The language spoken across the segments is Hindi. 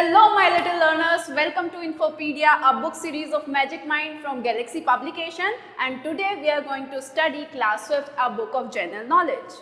Hello my little learners, welcome to Infopedia, a book series of Magic Mind from Galaxy Publication, and today we are going to study class 5th, a book of general knowledge.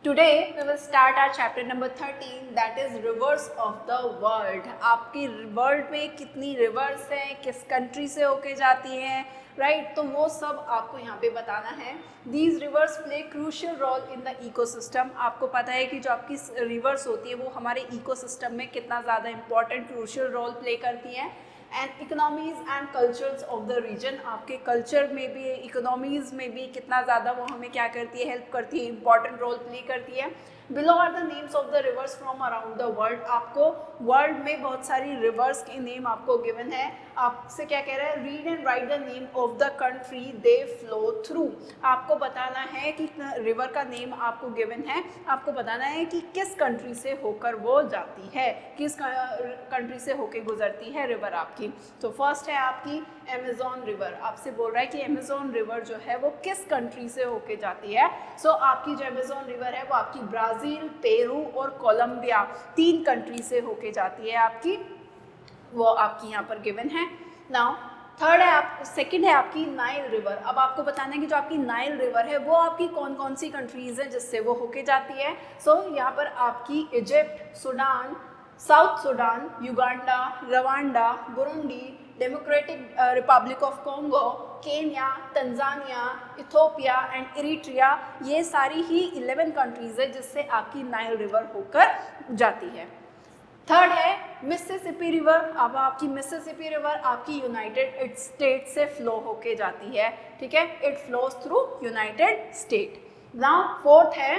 Today we will start our chapter number 13, that is rivers of the world. आपकी वर्ल्ड में कितनी रिवर्स हैं, किस कंट्री से होके जाती हैं, राइट तो वो सब आपको यहाँ पे बताना है. These rivers play crucial role in the ecosystem. आपको पता है कि जो आपकी रिवर्स होती है वो हमारे इकोसिस्टम में कितना ज़्यादा इंपॉर्टेंट क्रूशियल रोल प्ले करती हैं. And economies and cultures of the region, आपके कल्चर में भी इकोनॉमीज़ में भी कितना ज़्यादा वो हमें क्या करती है, हेल्प करती है, इंपॉर्टेंट रोल प्ले करती है. Below are the names of the rivers from around the world. आपको वर्ल्ड में बहुत सारी रिवर्स के नेम आपको गिवन है. आपसे क्या कह रहा है, read and right the name of the country they flow through. आपको बताना है कि रिवर का नेम आपको गिवन है, आपको बताना है कि किस कंट्री से होकर वो जाती है, किस कंट्री से होकर गुजरती है रिवर आपकी. तो फर्स्ट है आपकी अमेज़न रिवर. आपसे बोल रहा है कि अमेज़न रिवर जो है वो किस कंट्री से होके जाती है. सो आपकी जो अमेज़न रिवर है वो आपकी ब्राज़ील, पेरू और कोलंबिया 3 कंट्री से होके जाती है आपकी, वो आपकी यहाँ पर गिवन है. नाउ थर्ड है आप सेकंड है आपकी नाइल रिवर. अब आपको बताना है कि जो आपकी नाइल रिवर है वो आपकी कौन कौन सी कंट्रीज़ हैं जिससे वो होके जाती है. सो यहाँ पर आपकी Egypt, Sudan, south Sudan, Uganda, Rwanda, Burundi, democratic republic of Congo, Kenya, Tanzania, Ethiopia and Eritrea, ये सारी ही 11 कंट्रीज़ है जिससे आपकी नाइल रिवर होकर जाती है. थर्ड है मिसिसिपी रिवर. अब आपकी मिसिसिपी रिवर आपकी यूनाइटेड स्टेट से फ्लो होके जाती है, ठीक है, it flows through United State. Now fourth है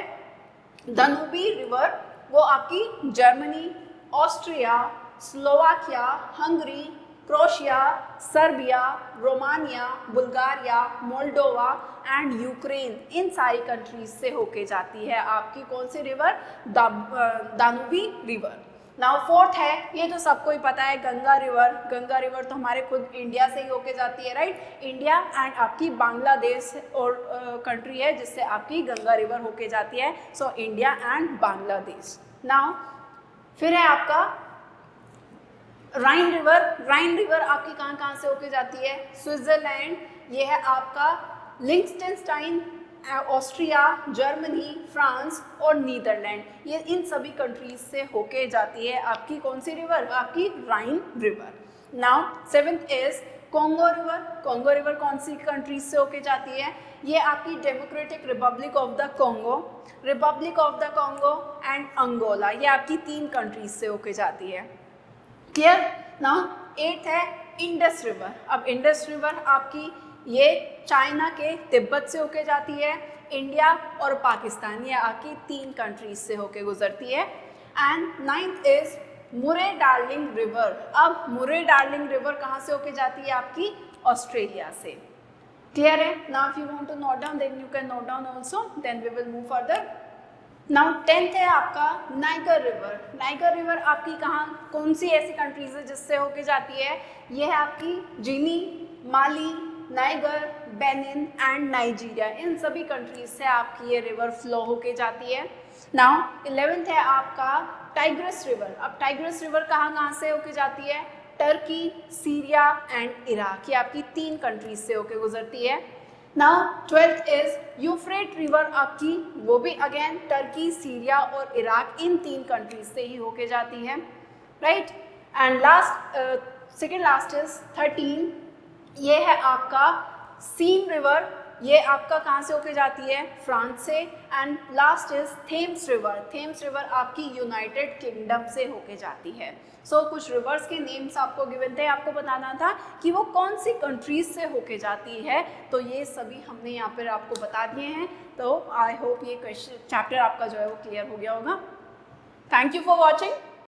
दानुबी रिवर. वो आपकी Germany, Austria, Slovakia, Hungary, Croatia, Serbia, Romania, Bulgaria, Moldova and Ukraine, इन सारी कंट्रीज से होके जाती है आपकी कौन सी river, Danube river. Now fourth है, ये तो सबको ही पता है, गंगा रिवर. गंगा रिवर तो हमारे खुद इंडिया से ही होके जाती है, राइट. इंडिया एंड आपकी बांग्लादेश और कंट्री है जिससे आपकी गंगा रिवर होके जाती है. So India and Bangladesh. Now फिर है आपका राइन रिवर. राइन रिवर आपकी कहाँ कहाँ से होके जाती है, स्विट्जरलैंड, ये है आपका लिंक्सटेनस्टाइन, ऑस्ट्रिया, जर्मनी, फ्रांस और नीदरलैंड, ये इन सभी कंट्रीज से होके जाती है आपकी कौन सी रिवर, आपकी Rhine river. Now seventh is Congo river. Congo river कौन सी कंट्रीज से होके जाती है, ये आपकी democratic republic of the Congo, republic of the Congo and Angola, ये आपकी 3 कंट्रीज से होके जाती है. क्लियर. नाउ 8th है इंडस रिवर. अब इंडस रिवर आपकी ये चाइना के तिब्बत से होके जाती है, इंडिया और पाकिस्तान, ये आपकी 3 कंट्रीज से होके गुजरती है. एंड 9th इज मुरे डार्लिंग रिवर. अब मुरे डार्लिंग रिवर कहाँ से होके जाती है, आपकी ऑस्ट्रेलिया से. क्लियर है. Now if you want to note down then you can note down also, then we will move further. Now 10th है आपका नाइगर रिवर. नाइगर रिवर आपकी कहाँ कौन सी ऐसी कंट्रीज है जिससे होके जाती है, ये है आपकी जिनी, माली, नाइगर, बेनिन एंड नाइजीरिया, इन सभी कंट्रीज से आपकी ये रिवर फ्लो होके जाती है. नाउ 11th है आपका टाइग्रिस रिवर. अब टाइग्रिस रिवर कहाँ कहाँ से होके जाती है, टर्की, सीरिया एंड इराक, ये आपकी 3 कंट्रीज से होके गुजरती है. Now 12th is Euphrates river. आपकी वो भी अगेन टर्की, सीरिया और इराक, इन 3 कंट्रीज से ही होके जाती है, right. And last second last is 13, ये है आपका सीन रिवर. ये आपका कहाँ से होके जाती है, फ्रांस से. And last is Thames river. Thames river आपकी यूनाइटेड किंगडम से होके जाती है. सो कुछ रिवर्स के नेम्स आपको गिवन थे, आपको बताना था कि वो कौन सी कंट्रीज से होके जाती है, तो ये सभी हमने यहाँ पर आपको बता दिए हैं. तो आई होप ये क्वेश्चन चैप्टर आपका जो है वो क्लियर हो गया होगा. Thank you for watching.